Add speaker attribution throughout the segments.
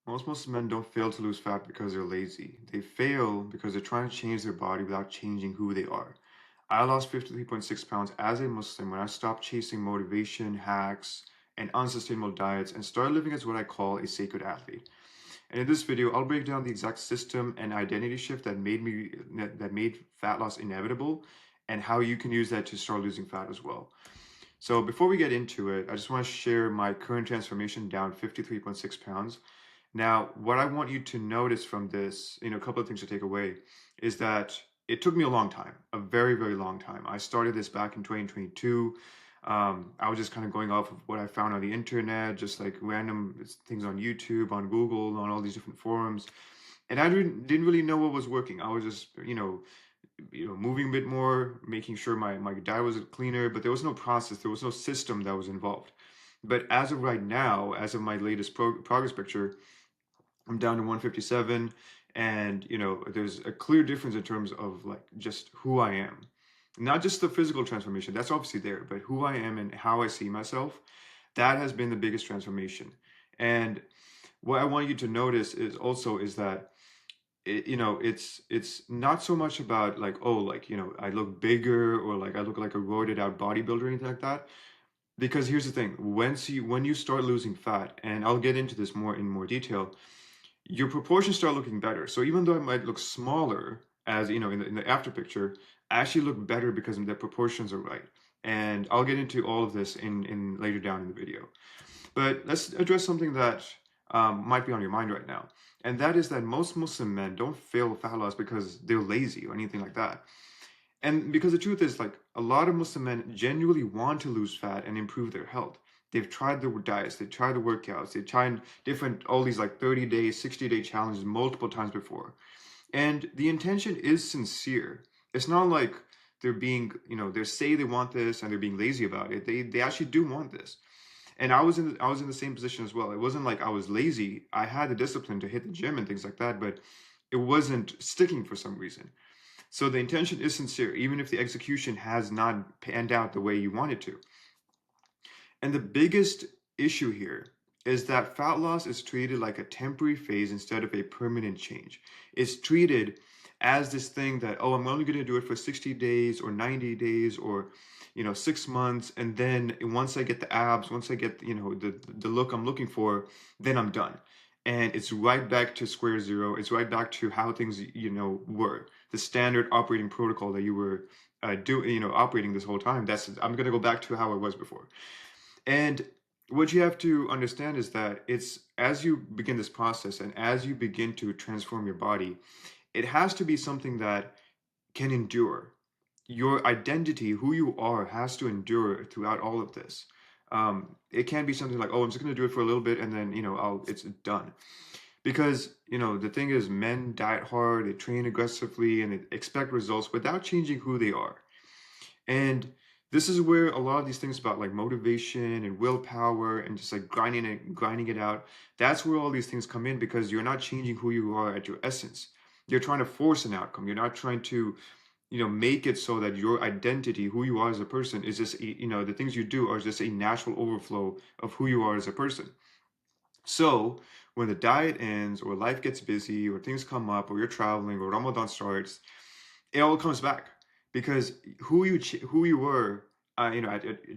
Speaker 1: Most Muslim men don't fail to lose fat because they're lazy. They fail because they're trying to change their body without changing who they are. I lost 53.6 pounds as a Muslim when I stopped chasing motivation, hacks, and unsustainable diets and started living as what I call a sacred athlete. And in this video, I'll break down the exact system and identity shift that made fat loss inevitable and how you can use that to start losing fat as well. So before we get into it, I just want to share my current transformation down 53.6 pounds. Now, what I want you to notice from this, a couple of things to take away, is that it took me a long time, a very, very long time. I started this back in 2022. I was just kind of going off of what I found on the internet, just like random things on YouTube, on Google, on all these different forums. And I didn't really know what was working. I was just, moving a bit more, making sure my diet was cleaner, but there was no process, there was no system that was involved. But as of right now, as of my latest progress picture, I'm down to 157, and there's a clear difference in terms of like just who I am. Not just the physical transformation, that's obviously there, but who I am and how I see myself, that has been the biggest transformation. And what I want you to notice is that it's not so much about like, oh, like, I look bigger or like I look like a roided out bodybuilder or anything like that. Because here's the thing, when you start losing fat, and I'll get into this more in more detail, your proportions start looking better. So even though it might look smaller as in the after picture, I actually look better because the proportions are right. And I'll get into all of this in later down in the video. But let's address something that might be on your mind right now. And that is that most Muslim men don't fail fat loss because they're lazy or anything like that. And because the truth is, like, a lot of Muslim men genuinely want to lose fat and improve their health. They've tried the diets, they've tried the workouts, they've tried all these like 30-day, 60-day challenges multiple times before. And the intention is sincere. It's not like they're being, they say they want this and they're being lazy about it. They actually do want this. And I was in the same position as well. It wasn't like I was lazy. I had the discipline to hit the gym and things like that, but it wasn't sticking for some reason. So the intention is sincere, even if the execution has not panned out the way you want it to. And the biggest issue here is that fat loss is treated like a temporary phase instead of a permanent change. It's treated as this thing that, oh, I'm only going to do it for 60 days or 90 days or 6 months, and then once I get the abs, once I get the look I'm looking for, then I'm done. And it's right back to square zero. It's right back to how things were, the standard operating protocol that you were operating this whole time. I'm going to go back to how it was before. And what you have to understand is that it's as you begin this process and as you begin to transform your body, it has to be something that can endure. Your identity, who you are, has to endure throughout all of this. It can't be something like, oh, I'm just going to do it for a little bit and then, it's done. Because, the thing is, men diet hard, they train aggressively, and they expect results without changing who they are. And this is where a lot of these things about like motivation and willpower and just like grinding it out, that's where all these things come in because you're not changing who you are at your essence. You're trying to force an outcome. You're not trying to, make it so that your identity, who you are as a person, is just, the things you do are just a natural overflow of who you are as a person. So when the diet ends or life gets busy or things come up or you're traveling or Ramadan starts, it all comes back because who you were, at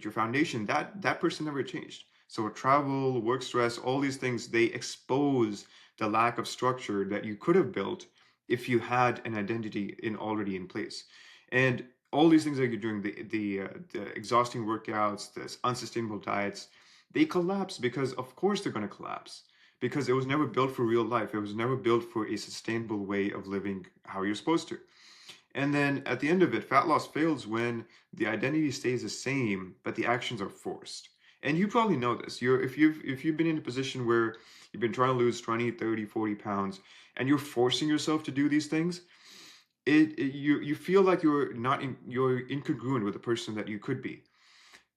Speaker 1: your foundation, that person never changed. So travel, work stress, all these things, they expose the lack of structure that you could have built if you had an identity already in place. And all these things that you're doing, the exhausting workouts, the unsustainable diets, they collapse because of course they're going to collapse because it was never built for real life. It was never built for a sustainable way of living how you're supposed to. And then at the end of it, fat loss fails when the identity stays the same, but the actions are forced. And you probably know this. If you've been in a position where you've been trying to lose 20, 30, 40 pounds and you're forcing yourself to do these things, you feel like you're incongruent with the person that you could be.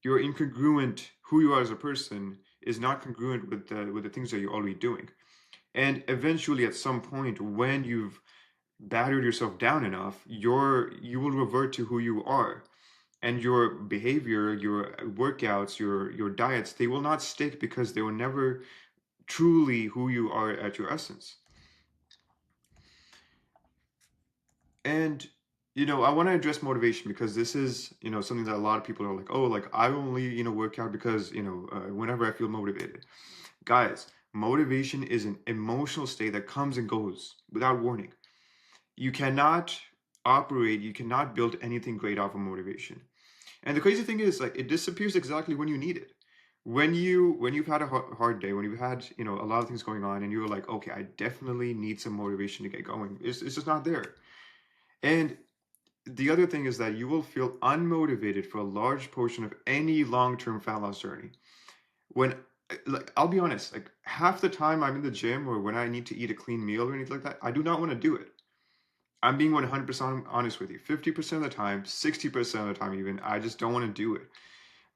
Speaker 1: You're incongruent. Who you are as a person is not congruent with the things that you're already doing. And eventually at some point when you've battered yourself down enough, you will revert to who you are. And your behavior, your workouts, your diets, they will not stick because they were never truly who you are at your essence. And I want to address motivation because this is something that a lot of people are like, oh, like I only work out because whenever I feel motivated. Guys, motivation is an emotional state that comes and goes without warning. You cannot you cannot build anything great off of motivation. And the crazy thing is, like, it disappears exactly when you need it. When you've had a hard day, when you've had a lot of things going on, and you're like, okay, I definitely need some motivation to get going. It's just not there. And the other thing is that you will feel unmotivated for a large portion of any long-term fat loss journey. When, like, I'll be honest, like half the time I'm in the gym or when I need to eat a clean meal or anything like that, I do not want to do it. I'm being 100% honest with you. 50% of the time, 60% of the time even, I just don't want to do it.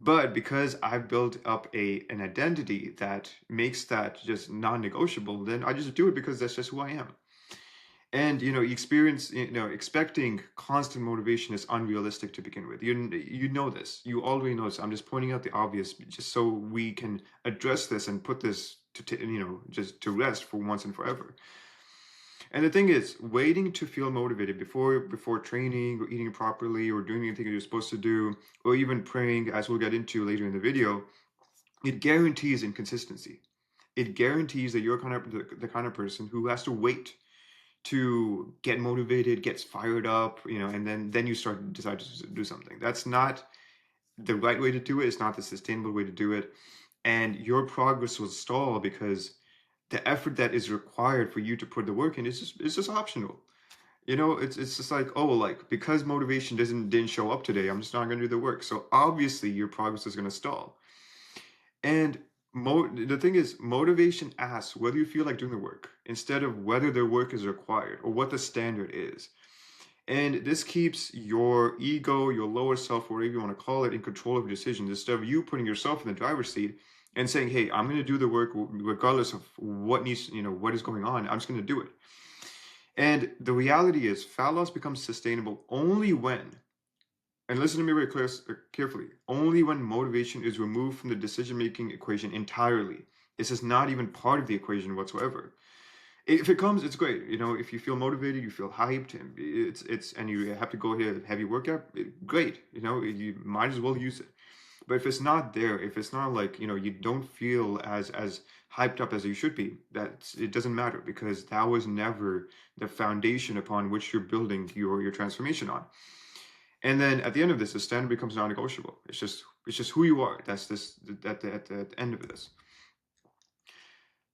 Speaker 1: But because I've built up an identity that makes that just non-negotiable, then I just do it because that's just who I am. And expecting constant motivation is unrealistic to begin with. You know this. You already know this. I'm just pointing out the obvious, just so we can address this and put this just to rest for once and forever. And the thing is, waiting to feel motivated before training or eating properly or doing anything you're supposed to do, or even praying, as we'll get into later in the video, it guarantees inconsistency. It guarantees that you're the kind of person who has to wait to get motivated, gets fired up, and then you decide to do something. That's not the right way to do it. It's not the sustainable way to do it. And your progress will stall because the effort that is required for you to put the work in is just optional. It's just like, oh, like, because motivation didn't show up today, I'm just not going to do the work. So obviously your progress is going to stall. And the thing is, motivation asks whether you feel like doing the work instead of whether the work is required or what the standard is. And this keeps your ego, your lower self, whatever you want to call it, in control of your decisions instead of you putting yourself in the driver's seat and saying, hey, I'm going to do the work regardless of what what is going on. I'm just going to do it. And the reality is, fat loss becomes sustainable only when, and listen to me very carefully, only when motivation is removed from the decision-making equation entirely. This is not even part of the equation whatsoever. If it comes, it's great. If you feel motivated, you feel hyped, and and you have to go ahead and heavy workout, great. You might as well use it. But if it's not there, if it's not like, you don't feel as hyped up as you should be, it doesn't matter, because that was never the foundation upon which you're building your transformation on. And then at the end of this, the standard becomes non-negotiable. It's just who you are. That's this at the end of this.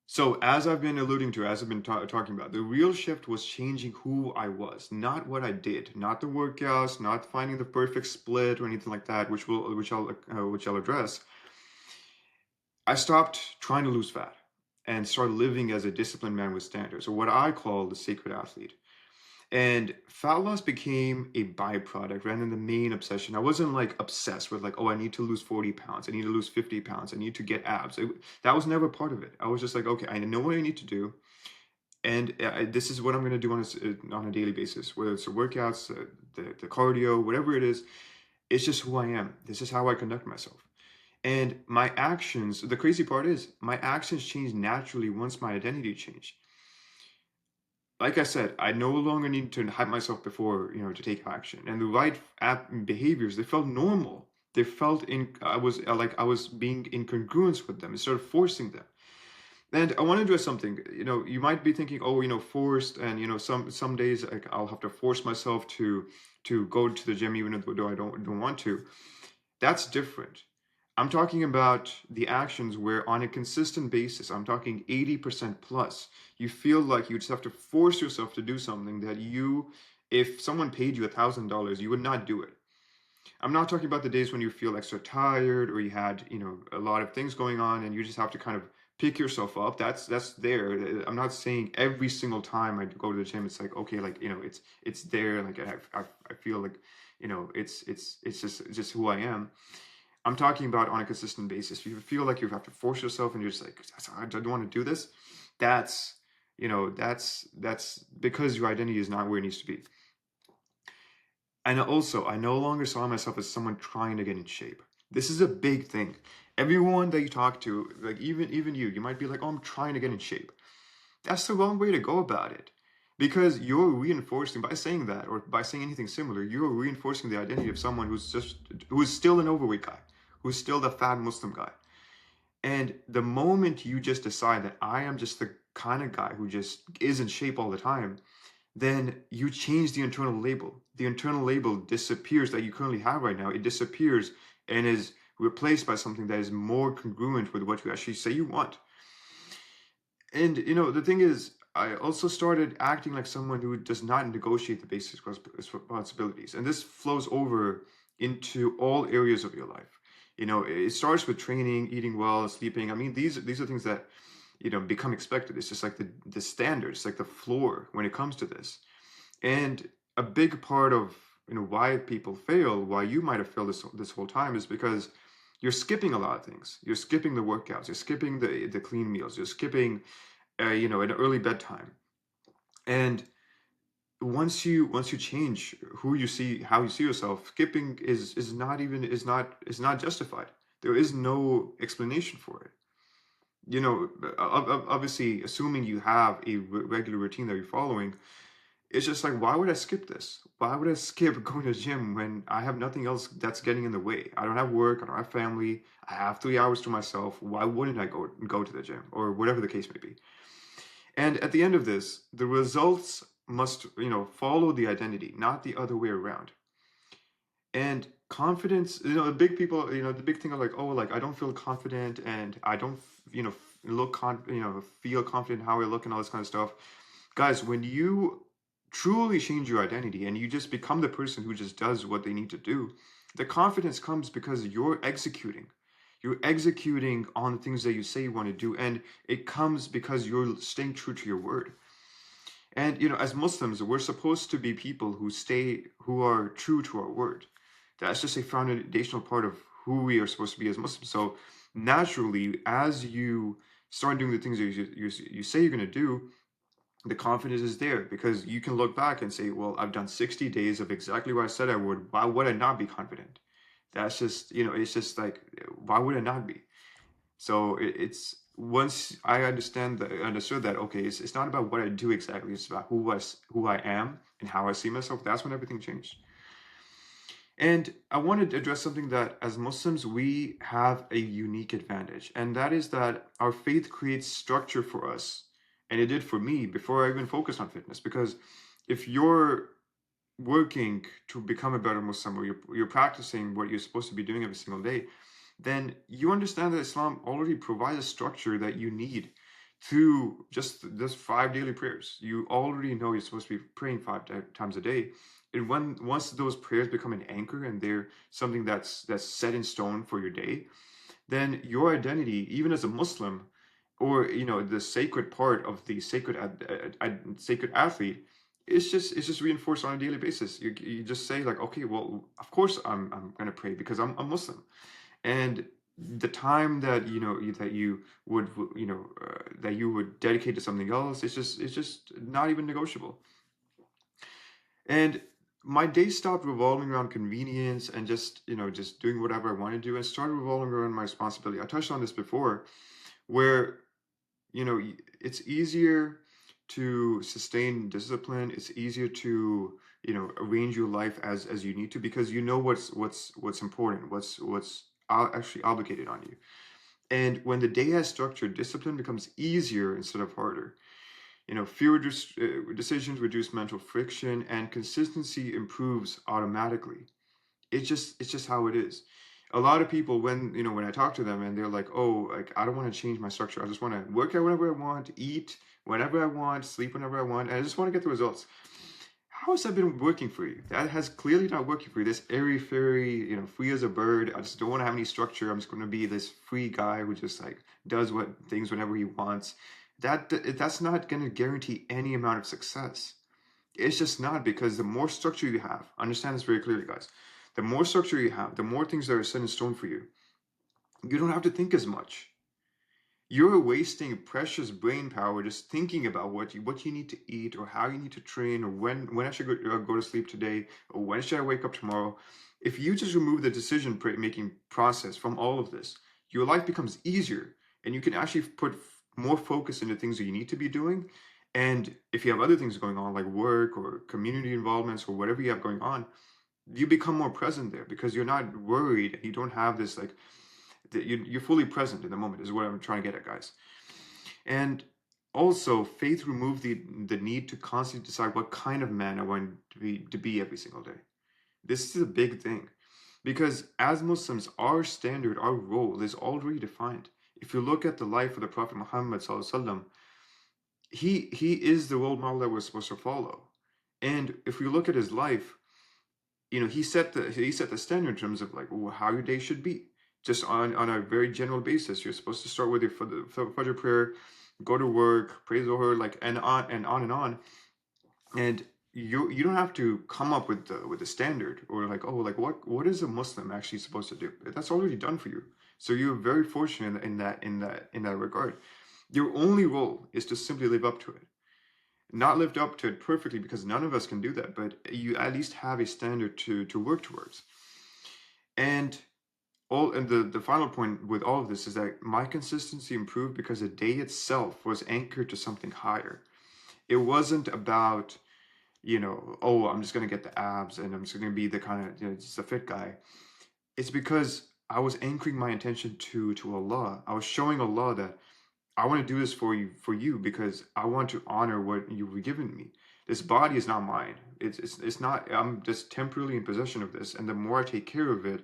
Speaker 1: So as I've been alluding to, as I've been talking about, the real shift was changing who I was, not what I did, not the workouts, not finding the perfect split or anything like that, which I'll address. I stopped trying to lose fat and started living as a disciplined man with standards, or what I call the sacred athlete. And fat loss became a byproduct rather than the main obsession. I wasn't like obsessed with like, oh, I need to lose 40 pounds. I need to lose 50 pounds. I need to get abs. That was never part of it. I was just like, okay, I know what I need to do. And this is what I'm going to do on a daily basis, whether it's the workouts, the cardio, whatever it is. It's just who I am. This is how I conduct myself. And my actions, the crazy part is, my actions changed naturally once my identity changed. Like I said, I no longer need to hype myself before, to take action. And the right behaviors, they felt normal. They felt I was being in congruence with them instead of forcing them. And I want to address something. You might be thinking, oh, forced, and some days, like, I'll have to force myself to go to the gym even though I don't want to. That's different. I'm talking about the actions where on a consistent basis, I'm talking 80% plus, you feel like you just have to force yourself to do something that if someone paid you $1,000, you would not do it. I'm not talking about the days when you feel extra tired or you had, a lot of things going on and you just have to kind of pick yourself up. That's there. I'm not saying every single time I go to the gym, it's like, okay, like, it's there. Like I feel like, it's just who I am. I'm talking about on a consistent basis. If you feel like you have to force yourself and you're just like, I don't want to do this, that's because your identity is not where it needs to be. And also, I no longer saw myself as someone trying to get in shape. This is a big thing. Everyone that you talk to, like even you might be like, oh, I'm trying to get in shape. That's the wrong way to go about it. Because you're reinforcing, by saying that, or by saying anything similar, you're reinforcing the identity of someone who's still an overweight guy, who's still the fat Muslim guy. And the moment you just decide that I am just the kind of guy who just is in shape all the time, then you change the internal label. The internal label disappears that you currently have right now. It disappears and is replaced by something that is more congruent with what you actually say you want. And the thing is, I also started acting like someone who does not negotiate the basic responsibilities. And this flows over into all areas of your life. It starts with training, eating well, sleeping. I mean, these are things that, become expected. It's just like the standards, like the floor when it comes to this. And a big part of why people fail, why you might have failed this whole time, is because you're skipping a lot of things. You're skipping the workouts. You're skipping the clean meals. You're skipping an early bedtime. And once you change who you see, how you see yourself, skipping is not justified. There is no explanation for it. Obviously, assuming you have a regular routine that you're following, it's just like, why would I skip this? Why would I skip going to the gym when I have nothing else that's getting in the way? I don't have work, I don't have family, I have 3 hours to myself. Why wouldn't I go to the gym, or whatever the case may be? And at the end of this, the results must, follow the identity, not the other way around. And confidence, the big thing of like, oh, like I don't feel confident and I don't, feel confident in how I look and all this kind of stuff. Guys, when you truly change your identity and you just become the person who just does what they need to do, the confidence comes because you're executing. You're executing on the things that you say you want to do, and it comes because you're staying true to your word. And as Muslims, we're supposed to be people who are true to our word. That's just a foundational part of who we are supposed to be as Muslims. So naturally, as you start doing the things that you say you're going to do, the confidence is there because you can look back and say, well, I've done 60 days of exactly what I said I would. Why would I not be confident? That's just, it's just like, why would I not be? So it's once I understood that, okay, it's not about what I do exactly, it's about who I am and how I see myself. That's when everything changed. And I wanted to address something that as Muslims, we have a unique advantage, and that is that our faith creates structure for us. And it did for me before I even focused on fitness. Because if you're working to become a better Muslim, or you're practicing what you're supposed to be doing every single day, then you understand that Islam already provides a structure that you need through just this 5 daily prayers. You already know you're supposed to be praying times a day. And once those prayers become an anchor and they're something that's set in stone for your day, then your identity, even as a Muslim, or the sacred part of the sacred athlete, it's just reinforced on a daily basis. You just say like, okay, well, of course I'm gonna pray because I'm a Muslim. And the time that that you would dedicate to something else, it's just not even negotiable. And my day stopped revolving around convenience and just doing whatever I want to do, and started revolving around my responsibility. I touched on this before, where it's easier to sustain discipline. It's easier to arrange your life as you need to, because you know what's important, what's actually obligated on you. And when the day has structure, discipline becomes easier instead of harder. Fewer decisions reduce mental friction, and consistency improves automatically. It's just how it is. A lot of people, when I talk to them and they're like, oh, like I don't want to change my structure, I just want to work out whenever I want, eat whenever I want, sleep whenever I want, and I just want to get the results. How has that been working for you? That has clearly not working for you. This airy fairy, free as a bird. I just don't want to have any structure. I'm just going to be this free guy who just like does what things whenever he wants. That's not going to guarantee any amount of success. It's just not, because the more structure you have, understand this very clearly, guys. The more structure you have, the more things that are set in stone for you. You don't have to think as much. You're wasting precious brain power just thinking about what you need to eat, or how you need to train, or when I should go to sleep today, or when should I wake up tomorrow. If you just remove the decision making process from all of this, your life becomes easier, and you can actually put more focus into things that you need to be doing. And if you have other things going on, like work or community involvements or whatever you have going on, you become more present there because you're not worried. You don't have this like you're fully present in the moment is what I'm trying to get at, guys. And also, faith removed the need to constantly decide what kind of man I want to be every single day. This is a big thing because as Muslims, our standard, our role is already defined. If you look at the life of the Prophet Muhammad sallallahu alaihi wasallam, he is the role model that we're supposed to follow. And if we look at his life, he set the standard in terms of like how your day should be. Just on a very general basis, you're supposed to start with your Fajr prayer, go to work, pray Zohar, like and on and on and on. And you don't have to come up with the standard or like, oh, like what is a Muslim actually supposed to do? That's already done for you. So you're very fortunate in that regard. Your only role is to simply live up to it. Not lived up to it perfectly because none of us can do that, but you at least have a standard to work towards. And the final point with all of this is that my consistency improved because the day itself was anchored to something higher. It wasn't about, oh, I'm just gonna get the abs and I'm just gonna be the kind of, just a fit guy. It's because I was anchoring my intention to Allah. I was showing Allah that I want to do this for you because I want to honor what you've given me. This body is not mine. It's not. I'm just temporarily in possession of this, and the more I take care of it,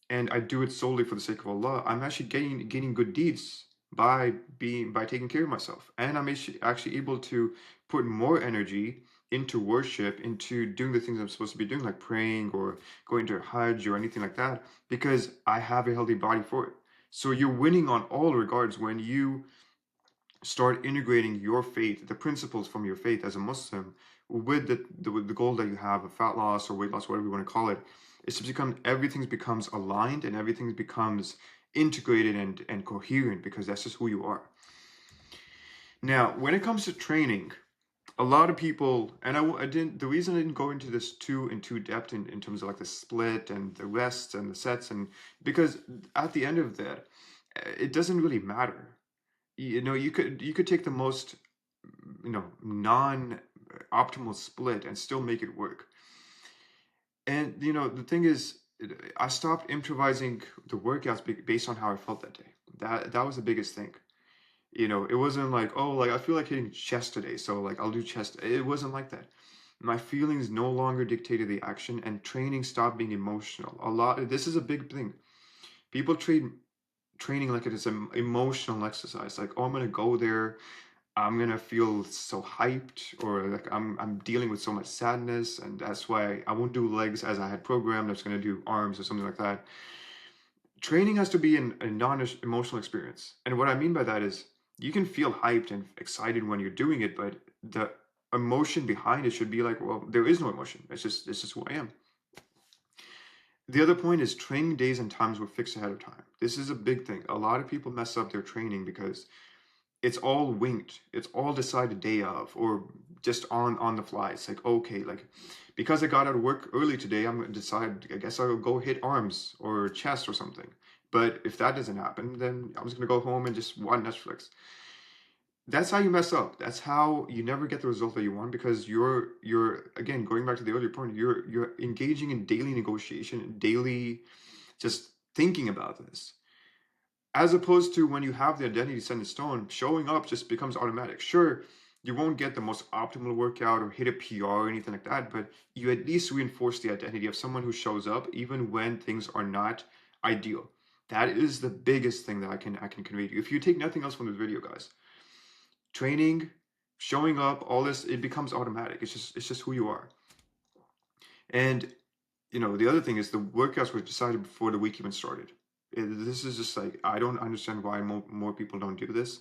Speaker 1: and I do it solely for the sake of Allah, I'm actually gaining good deeds by taking care of myself, and I'm actually able to put more energy into worship, into doing the things I'm supposed to be doing, like praying or going to Hajj or anything like that, because I have a healthy body for it. So you're winning on all regards when you start integrating your faith, the principles from your faith as a Muslim, with the goal that you have of fat loss or weight loss, whatever you want to call it. It's to become everything becomes aligned and everything becomes integrated and coherent because that's just who you are. Now, when it comes to training, a lot of people, and I didn't. The reason I didn't go into this too depth in terms of like the split and the rests and the sets, and because at the end of that, it doesn't really matter. You could take the most non optimal split and still make it work. And the thing is, I stopped improvising the workouts based on how I felt that day. That was the biggest thing. It wasn't like, oh, like I feel like hitting chest today, so like I'll do chest. It wasn't like that. My feelings no longer dictated the action, and training stopped being emotional. This is a big thing. People treat training like it is an emotional exercise. Like, oh, I'm gonna go there, I'm gonna feel so hyped, or like I'm dealing with so much sadness, and that's why I won't do legs as I had programmed. I was gonna do arms or something like that. Training has to be a non-emotional experience, and what I mean by that is you can feel hyped and excited when you're doing it, but the emotion behind it should be like, well, there is no emotion. It's just who I am. The other point is training days and times were fixed ahead of time. This is a big thing. A lot of people mess up their training because it's all winged. It's all decided day of or just on the fly. It's like, okay, like because I got out of work early today, I'm gonna decide, I guess I'll go hit arms or chest or something. But if that doesn't happen, then I'm just gonna go home and just watch Netflix. That's how you mess up. That's how you never get the result that you want because you're again going back to the earlier point, you're engaging in daily negotiation, daily just thinking about this. As opposed to when you have the identity set in stone, showing up just becomes automatic. Sure, you won't get the most optimal workout or hit a PR or anything like that, but you at least reinforce the identity of someone who shows up even when things are not ideal. That is the biggest thing that I can convey to you. If you take nothing else from this video, guys, training, showing up, all this, it becomes automatic. It's just who you are. And the other thing is the workouts were decided before the week even started. This is just like I don't understand why more people don't do this.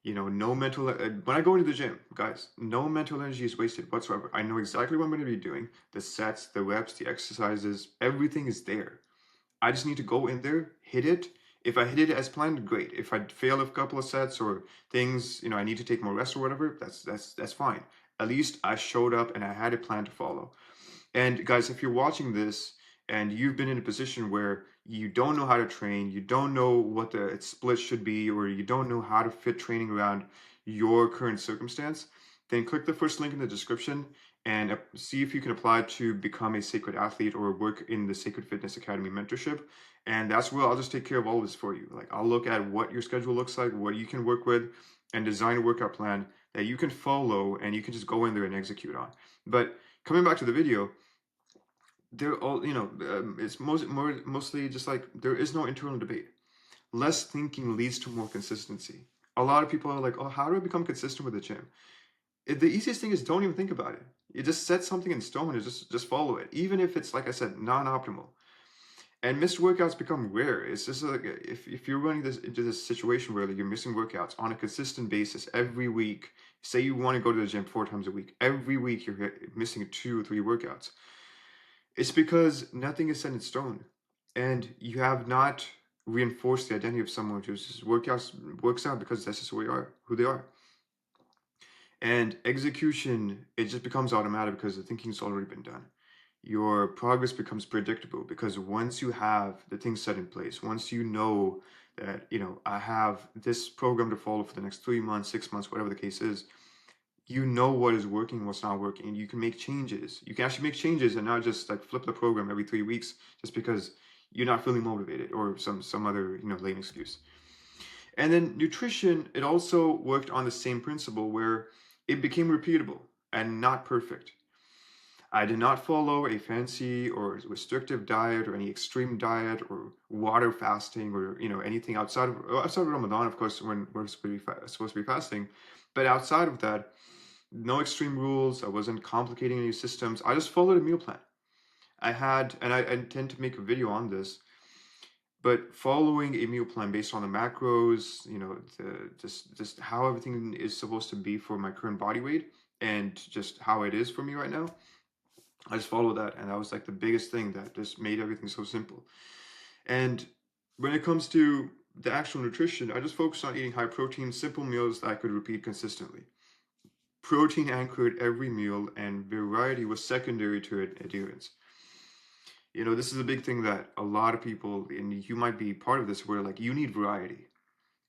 Speaker 1: No mental. When I go into the gym, guys, no mental energy is wasted whatsoever. I know exactly what I'm going to be doing. The sets, the reps, the exercises, everything is there. I just need to go in there, hit it. If I hit it as planned, great. If I fail a couple of sets or things, I need to take more rest or whatever, that's fine. At least I showed up and I had a plan to follow. And guys, if you're watching this and you've been in a position where you don't know how to train, you don't know what the split should be, or you don't know how to fit training around your current circumstance, then click the first link in the description and see if you can apply to become a Sacred Athlete or work in the Sacred Fitness Academy mentorship. And that's where I'll just take care of all this for you. Like, I'll look at what your schedule looks like, what you can work with, and design a workout plan that you can follow and you can just go in there and execute on. But coming back to the video, they're all, it's mostly just like there is no internal debate. Less thinking leads to more consistency. A lot of people are like, oh, how do I become consistent with the gym? The easiest thing is don't even think about it. You just set something in stone and just follow it, even if it's, like I said, non-optimal. And missed workouts become rare. It's just like, if you're running this into this situation where, like, you're missing workouts on a consistent basis every week. Say you want to go to the gym 4 times a week. Every week you're missing 2 or 3 workouts. It's because nothing is set in stone, and you have not reinforced the identity of someone who just works out because that's just who they are. And execution, it just becomes automatic because the thinking's already been done. Your progress becomes predictable because once you have the things set in place, once you know that, I have this program to follow for the next 3 months, 6 months, whatever the case is, you know what is working and what's not working, and you can make changes. You can actually make changes and not just like flip the program every 3 weeks just because you're not feeling motivated or some other lame excuse. And then nutrition, it also worked on the same principle where it became repeatable and not perfect. I did not follow a fancy or restrictive diet or any extreme diet or water fasting or anything outside of Ramadan, of course, when we're supposed to be fasting. But outside of that, no extreme rules. I wasn't complicating any systems. I just followed a meal plan. And I intend to make a video on this, but following a meal plan based on the macros, just how everything is supposed to be for my current body weight and just how it is for me right now. I just followed that, and that was like the biggest thing that just made everything so simple. And when it comes to the actual nutrition, I just focused on eating high protein, simple meals that I could repeat consistently. Protein anchored every meal, and variety was secondary to adherence. This is a big thing that a lot of people, and you might be part of this, where like you need variety.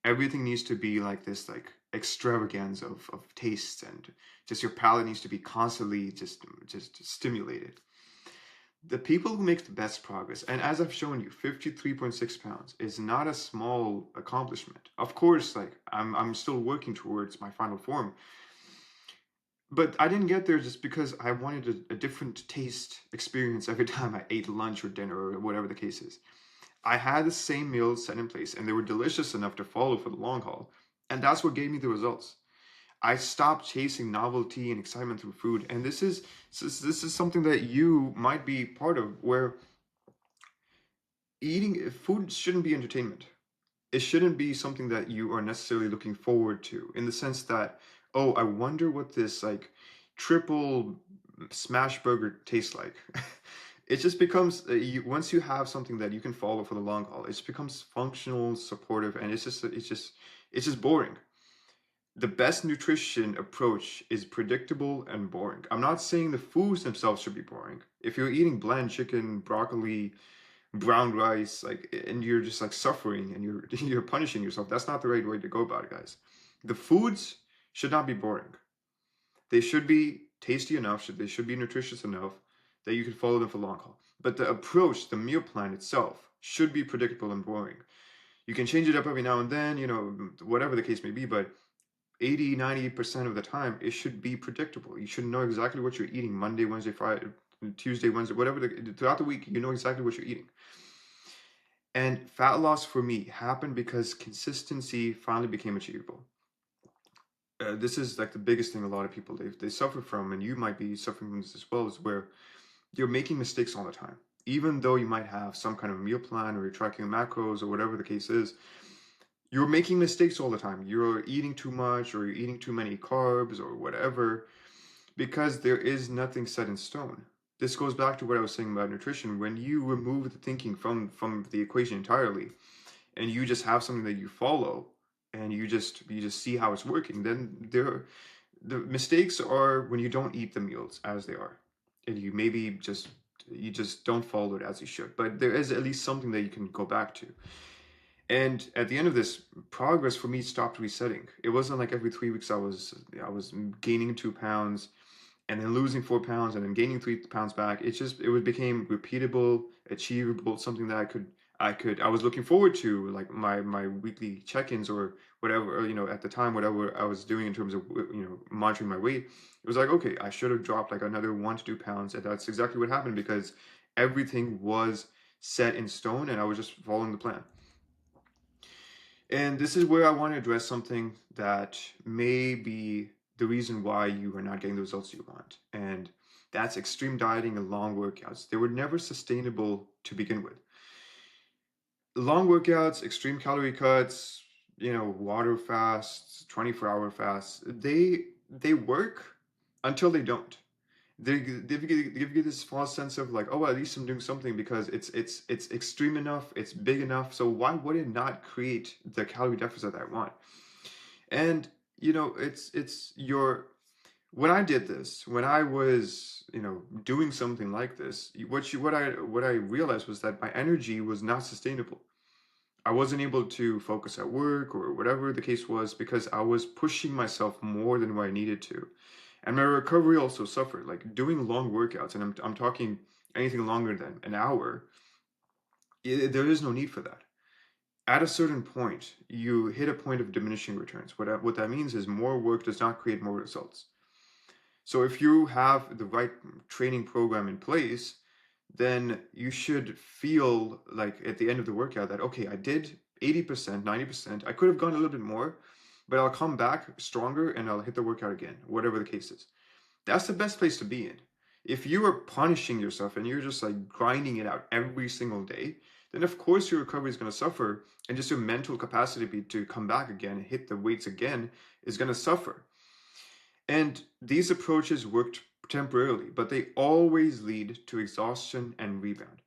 Speaker 1: Everything needs to be like this, like extravaganza of tastes, and just your palate needs to be constantly just stimulated. The people who make the best progress, and as I've shown you, 53.6 pounds is not a small accomplishment. Of course, like I'm still working towards my final form, but I didn't get there just because I wanted a different taste experience every time I ate lunch or dinner or whatever the case is. I had the same meals set in place, and they were delicious enough to follow for the long haul, and that's what gave me the results. I stopped chasing novelty and excitement through food, and this is something that you might be part of, where eating food shouldn't be entertainment. It shouldn't be something that you are necessarily looking forward to, in the sense that, oh, I wonder what this like triple smash burger tastes like. It just becomes once you have something that you can follow for the long haul, it just becomes functional, supportive, and it's just boring. The best nutrition approach is predictable and boring. I'm not saying the foods themselves should be boring. If you're eating bland chicken, broccoli, brown rice, like, and you're just like suffering and you're you're punishing yourself, that's not the right way to go about it, guys. The foods should not be boring. They should be tasty enough, they should be nutritious enough that you can follow them for long haul. But the approach, the meal plan itself, should be predictable and boring. You can change it up every now and then, whatever the case may be, but 80-90% of the time it should be predictable. You should know exactly what you're eating Monday, Wednesday, Friday, Tuesday, Wednesday, throughout the week. You know exactly what you're eating. And fat loss for me happened because consistency finally became achievable. This is like the biggest thing a lot of people they suffer from, and you might be suffering from this as well, is where you're making mistakes all the time. Even though you might have some kind of meal plan or you're tracking macros or whatever the case is, you're making mistakes all the time. You're eating too much or you're eating too many carbs or whatever, because there is nothing set in stone. This goes back to what I was saying about nutrition. When you remove the thinking from the equation entirely, and you just have something that you follow, and you just see how it's working, then the mistakes are when you don't eat the meals as they are, and you maybe just you just don't follow it as you should. But there is at least something that you can go back to. And at the end of this, progress for me stopped resetting. It wasn't like every 3 weeks I was gaining 2 pounds and then losing 4 pounds and then gaining 3 pounds back. It became repeatable, achievable, something that I was looking forward to, like my weekly check-ins or whatever, or, at the time, whatever I was doing in terms of monitoring my weight. It was like, okay, I should have dropped like another 1 to 2 pounds, and that's exactly what happened because everything was set in stone and I was just following the plan. And this is where I want to address something that may be the reason why you are not getting the results you want. And that's extreme dieting and long workouts. They were never sustainable to begin with. Long workouts, extreme calorie cuts, water fasts, 24-hour fasts, they work until they don't. They give you this false sense of like, oh, well, at least I'm doing something because it's extreme enough, it's big enough. So why would it not create the calorie deficit that I want? And it's your when I did this, when I was doing something like this, what I realized was that my energy was not sustainable. I wasn't able to focus at work or whatever the case was because I was pushing myself more than what I needed to. And my recovery also suffered. Like doing long workouts, and I'm talking anything longer than an hour, there is no need for that. At a certain point, you hit a point of diminishing returns. What that means is more work does not create more results. So if you have the right training program in place, then you should feel like at the end of the workout that, okay, I did 80%, 90%. I could have gone a little bit more, but I'll come back stronger and I'll hit the workout again, whatever the case is. That's the best place to be in. If you are punishing yourself and you're just like grinding it out every single day, then of course your recovery is going to suffer, and just your mental capacity to come back again and hit the weights again is going to suffer. And these approaches worked temporarily, but they always lead to exhaustion and rebound.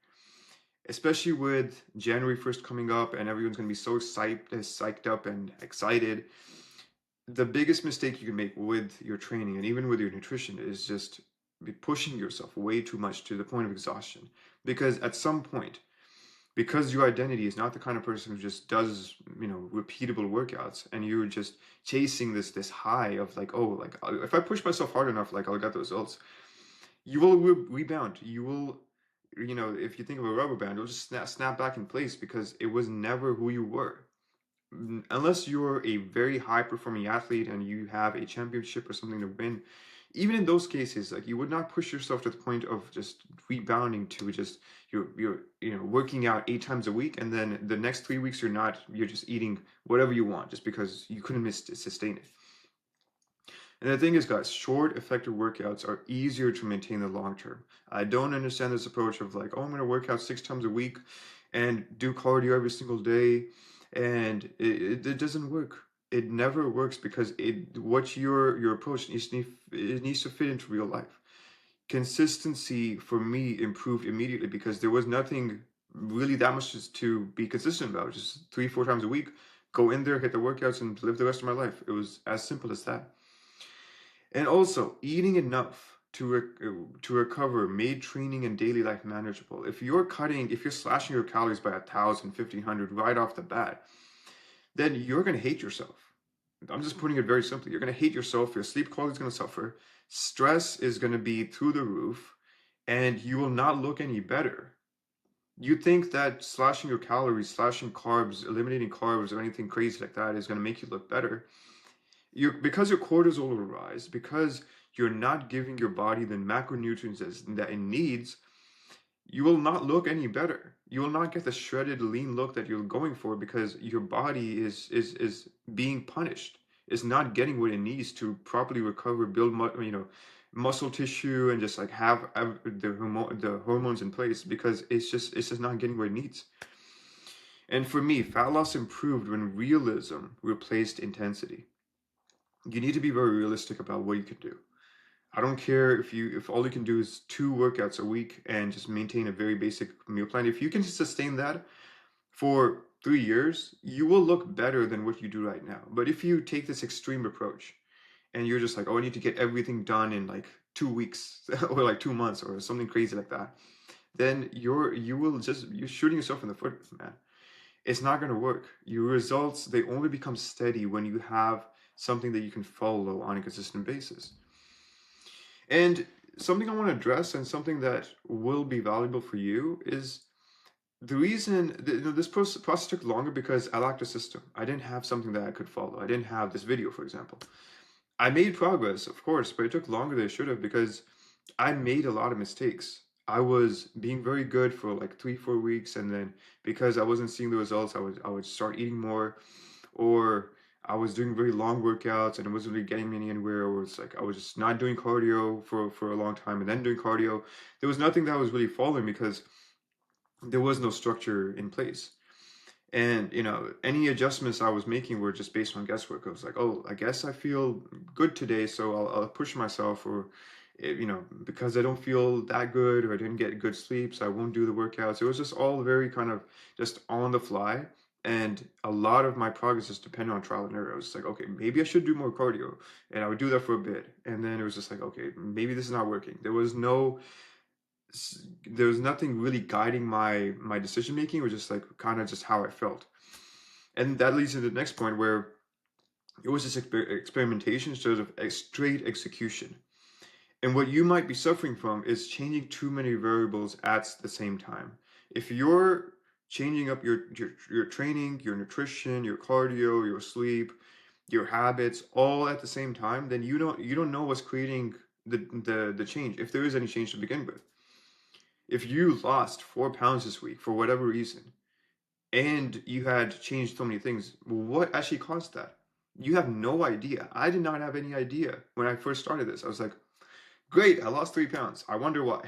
Speaker 1: Especially with January 1st coming up and everyone's going to be so psyched up and excited. The biggest mistake you can make with your training and even with your nutrition is just be pushing yourself way too much to the point of exhaustion. Because at some point, because your identity is not the kind of person who just does repeatable workouts, and you're just chasing this high of like, oh, like if I push myself hard enough, like I'll get the results, you will rebound. You will, if you think of a rubber band, it'll just snap back in place because it was never who you were. Unless you're a very high performing athlete and you have a championship or something to win, even in those cases, like you would not push yourself to the point of just rebounding to just you're working out 8 times a week, and then the next 3 weeks you're just eating whatever you want just because you couldn't sustain it. And the thing is, guys, short, effective workouts are easier to maintain the long term. I don't understand this approach of like, oh, I'm going to work out 6 times a week and do cardio every single day, and it doesn't work. It never works because what your approach it needs to fit into real life. Consistency for me improved immediately because there was nothing really that much to be consistent about. Just 3, 4 times a week, go in there, hit the workouts, and live the rest of my life. It was as simple as that. And also, eating enough to recover made training and daily life manageable. If you're slashing your calories by 1,000, 1,500 right off the bat, then you're going to hate yourself. I'm just putting it very simply. You're going to hate yourself. Your sleep quality is going to suffer. Stress is going to be through the roof, and you will not look any better. You think that slashing your calories, slashing carbs, eliminating carbs, or anything crazy like that is going to make you look better. Because your cortisol will rise, because you're not giving your body the macronutrients that it needs, you will not look any better. You will not get the shredded, lean look that you're going for because your body is being punished. It's not getting what it needs to properly recover, build muscle tissue, and just like have the hormones in place because it's just not getting what it needs. And for me, fat loss improved when realism replaced intensity. You need to be very realistic about what you can do. I don't care if all you can do is 2 workouts a week and just maintain a very basic meal plan. If you can sustain that for 3 years, you will look better than what you do right now. But if you take this extreme approach and you're just like, oh, I need to get everything done in like 2 weeks or like 2 months or something crazy like that, then you're shooting yourself in the foot, man. It's not going to work. Your results, they only become steady when you have something that you can follow on a consistent basis. And something I want to address, and something that will be valuable for you, is the reason this process took longer because I lacked a system. I didn't have something that I could follow. I didn't have this video, for example. I made progress, of course, but it took longer than it should have because I made a lot of mistakes. I was being very good for like 3, 4 weeks, and then because I wasn't seeing the results, I would start eating more, or I was doing very long workouts and it wasn't really getting me anywhere, or it's like I was just not doing cardio for a long time and then doing cardio. There was nothing that I was really following because there was no structure in place. And any adjustments I was making were just based on guesswork. I was like, oh, I guess I feel good today, so I'll push myself, or because I don't feel that good, or I didn't get good sleep, so I won't do the workouts. It was just all very kind of just on the fly, and a lot of my progress just depended on trial and error. I was like, okay, maybe I should do more cardio, and I would do that for a bit, and then it was just like, okay, maybe this is not working. There was nothing really guiding my decision making. It was just like kind of just how I felt. And that leads to the next point, where it was just experimentation instead of straight execution. And what you might be suffering from is changing too many variables at the same time. If you're changing up your training, your nutrition, your cardio, your sleep, your habits all at the same time, then you don't know what's creating the change, if there is any change to begin with. If you lost 4 pounds this week for whatever reason, and you had changed so many things, what actually caused that? You have no idea. I did not have any idea when I first started this. I was like, great, I lost 3 pounds. I wonder why.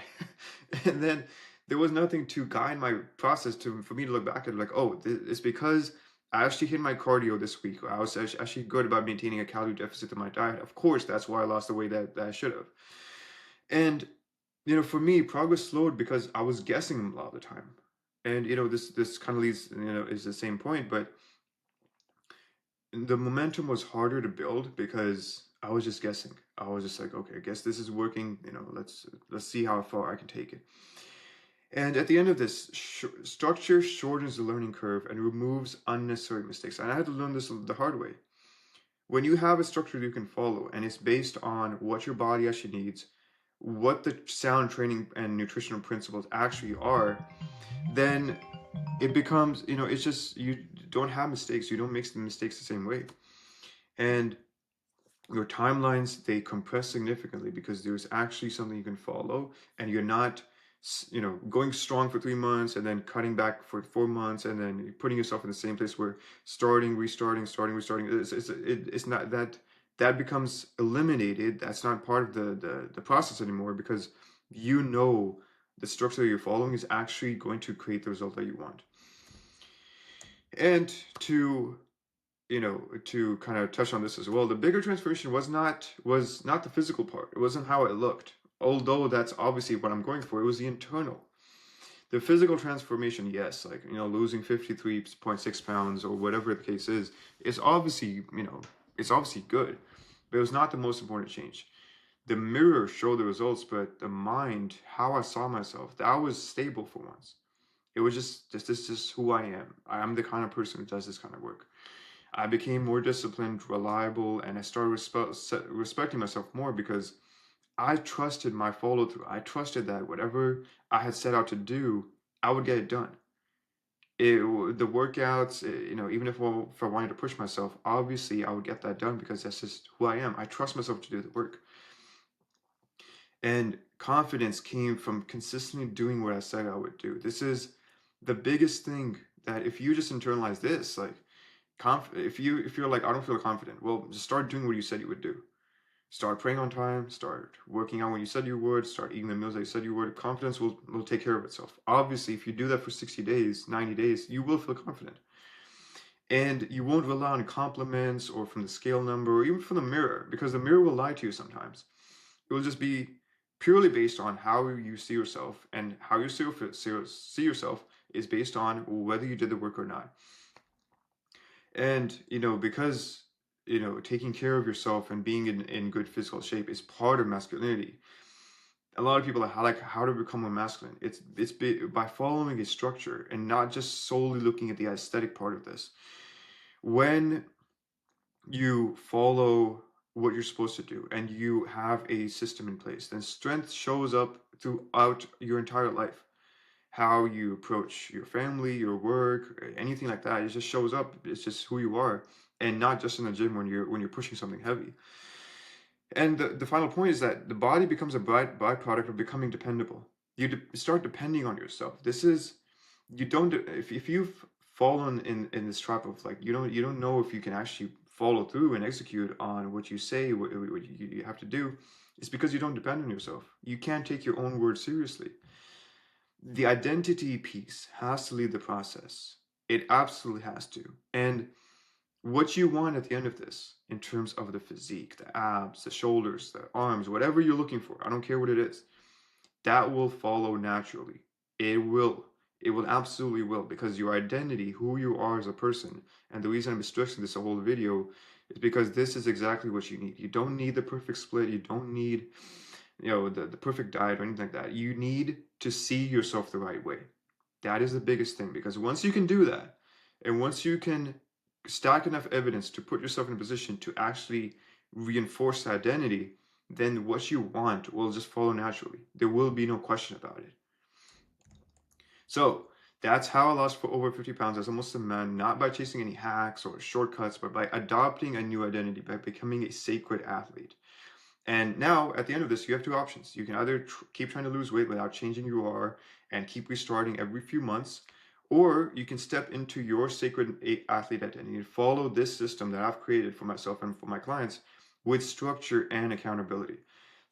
Speaker 1: And then there was nothing to guide my process for me to look back at, like, oh, it's because I actually hit my cardio this week. I was actually good about maintaining a calorie deficit in my diet. Of course, that's why I lost the weight that I should have. And for me, progress slowed because I was guessing a lot of the time. And this kind of leads, is the same point, but the momentum was harder to build because I was just guessing. I was just like, okay, I guess this is working. Let's see how far I can take it. And at the end of this, structure shortens the learning curve and removes unnecessary mistakes. And I had to learn this the hard way. When you have a structure you can follow, and it's based on what your body actually needs, what the sound training and nutritional principles actually are, then it becomes, it's just, you don't have mistakes. You don't make the mistakes the same way. And your timelines, they compress significantly because there's actually something you can follow, and you're not going strong for 3 months and then cutting back for 4 months and then putting yourself in the same place where starting, restarting, starting, restarting. It's not that becomes eliminated. That's not part of the process anymore, because the structure that you're following is actually going to create the result that you want. And to kind of touch on this as well, the bigger transformation was not the physical part. It wasn't how it looked. Although that's obviously what I'm going for. It was the internal. The physical transformation, yes, like losing 53.6 pounds or whatever the case is obviously, it's obviously good, but it was not the most important change. The mirror showed the results, but the mind, how I saw myself, that was stable for once. It was just this is just who I am. I am the kind of person who does this kind of work. I became more disciplined, reliable, and I started respecting myself more because I trusted my follow through. I trusted that whatever I had set out to do, I would get it done. The workouts, even if I wanted to push myself, obviously I would get that done because that's just who I am. I trust myself to do the work. And confidence came from consistently doing what I said I would do. This is the biggest thing, that if you just internalize this, like, if you're like, I don't feel confident, well, just start doing what you said you would do. Start praying on time, start working out when you said you would, start eating the meals that you said you would. Confidence will take care of itself. Obviously, if you do that for 60 days, 90 days, you will feel confident. And you won't rely on compliments or from the scale number or even from the mirror, because the mirror will lie to you sometimes. It will just be purely based on how you see yourself, and how you see yourself is based on whether you did the work or not. And because taking care of yourself and being in good physical shape is part of masculinity. A lot of people are like, how to become more masculine? By following a structure and not just solely looking at the aesthetic part of this. When you follow what you're supposed to do and you have a system in place, then strength shows up throughout your entire life. How you approach your family, your work, anything like that, it just shows up. It's just who you are, and not just in the gym when you're pushing something heavy. And the final point is that the body becomes a byproduct of becoming dependable. Start depending on yourself. This is you don't if you've fallen in this trap of like you don't know if you can actually follow through and execute on what you say, what you have to do. It's because you don't depend on yourself. You can't take your own word seriously. The identity piece has to lead the process. It absolutely has to. And what you want at the end of this, in terms of the physique, the abs, the shoulders, the arms, whatever you're looking for, I don't care what it is, that will follow naturally. It will. It will absolutely will, because your identity, who you are as a person, and the reason I'm stressing this whole video is because this is exactly what you need. You don't need the perfect split. You don't need, the perfect diet or anything like that. You need to see yourself the right way. That is the biggest thing, because once you can do that, and once you can stack enough evidence to put yourself in a position to actually reinforce the identity, then what you want will just follow naturally. There will be no question about it. So that's how I lost for over 50 pounds as a Muslim man, not by chasing any hacks or shortcuts, but by adopting a new identity, by becoming a sacred athlete. And now, at the end of this, you have two options. You can either keep trying to lose weight without changing who you are and keep restarting every few months, or you can step into your sacred athlete identity and follow this system that I've created for myself and for my clients with structure and accountability.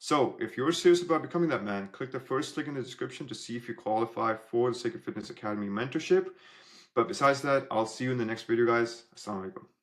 Speaker 1: So, if you're serious about becoming that man, click the first link in the description to see if you qualify for the Sacred Fitness Academy mentorship. But besides that, I'll see you in the next video, guys. Assalamu alaikum.